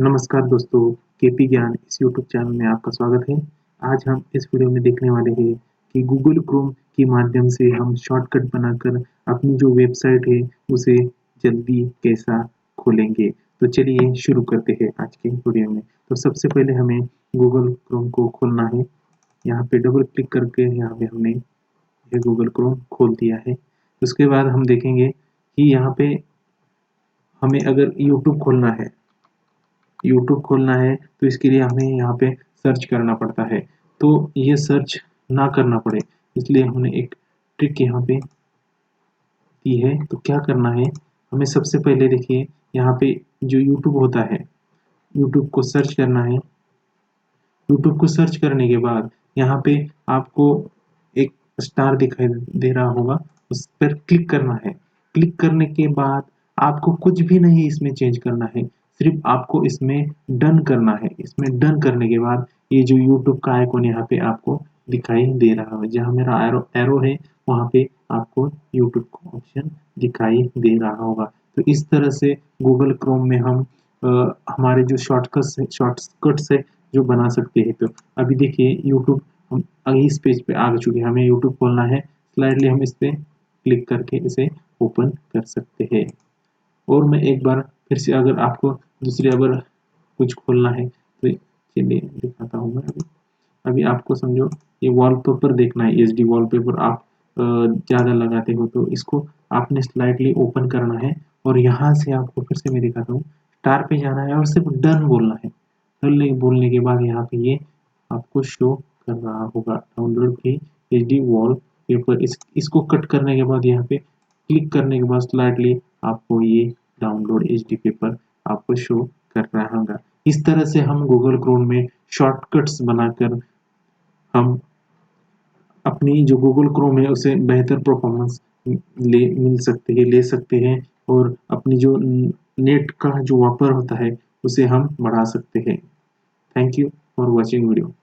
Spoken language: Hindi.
नमस्कार दोस्तों, केपी ज्ञान इस यूट्यूब चैनल में आपका स्वागत है। आज हम इस वीडियो में देखने वाले हैं कि गूगल क्रोम के माध्यम से हम शॉर्टकट बनाकर अपनी जो वेबसाइट है उसे जल्दी कैसा खोलेंगे। तो चलिए शुरू करते हैं आज के वीडियो में। तो सबसे पहले हमें गूगल क्रोम को खोलना है। यहाँ पे डबल क्लिक करके यहाँ पे हमने ये गूगल क्रोम खोल दिया है। उसके बाद हम देखेंगे कि यहाँ पे हमें अगर यूट्यूब खोलना है तो इसके लिए हमें यहाँ पे सर्च करना पड़ता है। तो ये सर्च ना करना पड़े इसलिए हमने एक ट्रिक यहाँ पे दी है। तो क्या करना है, हमें सबसे पहले देखिए यहाँ पे जो यूट्यूब होता है, यूट्यूब को सर्च करना है। यूट्यूब को सर्च करने के बाद यहाँ पे आपको एक स्टार दिखाई दे रहा होगा, उस पर क्लिक करना है। क्लिक करने के बाद आपको कुछ भी नहीं इसमें चेंज करना है, सिर्फ आपको इसमें डन करना है। इसमें डन करने के बाद ये जो यूट्यूब का आइकॉन यहाँ पे आपको दिखाई दे रहा है, जहाँ मेरा एरो एरो है वहाँ पे आपको यूट्यूब का ऑप्शन दिखाई दे रहा होगा। तो इस तरह से गूगल क्रोम में हम हमारे जो शॉर्टकट्स है जो बना सकते हैं। तो अभी देखिए यूट्यूब हम अभी इस पेज पे आ चुके हैं, हमें यूट्यूब खोलना है। स्लाइडली हम इस पे क्लिक करके इसे ओपन कर सकते हैं। और मैं एक बार फिर से अगर आपको दूसरे अगर कुछ खोलना है तो चलिए दिखाता हूँ मैं। अभी आपको समझो ये वॉलपेपर देखना है, एचडी वॉलपेपर आप ज़्यादा लगाते हो तो इसको आपने स्लाइडली ओपन करना है और यहाँ से आपको फिर से मैं दिखाता हूँ, स्टार पे जाना है और सिर्फ डन बोलना है। डन बोलने के बाद यहाँ पे ये आपको शो कर रहा होगा डाउनलोड की एचडी वॉलपेपर। इसको कट करने के बाद यहाँ पे क्लिक करने के बाद स्लाइडली आपको ये डाउनलोड एचडी पेपर आपको शो कर रहा होगा। इस तरह से हम गूगल क्रोम में शॉर्टकट्स बनाकर हम अपनी जो गूगल क्रोम है उसे बेहतर परफॉर्मेंस ले सकते हैं और अपनी जो नेट का जो वापर होता है उसे हम बढ़ा सकते हैं। Thank you for watching video.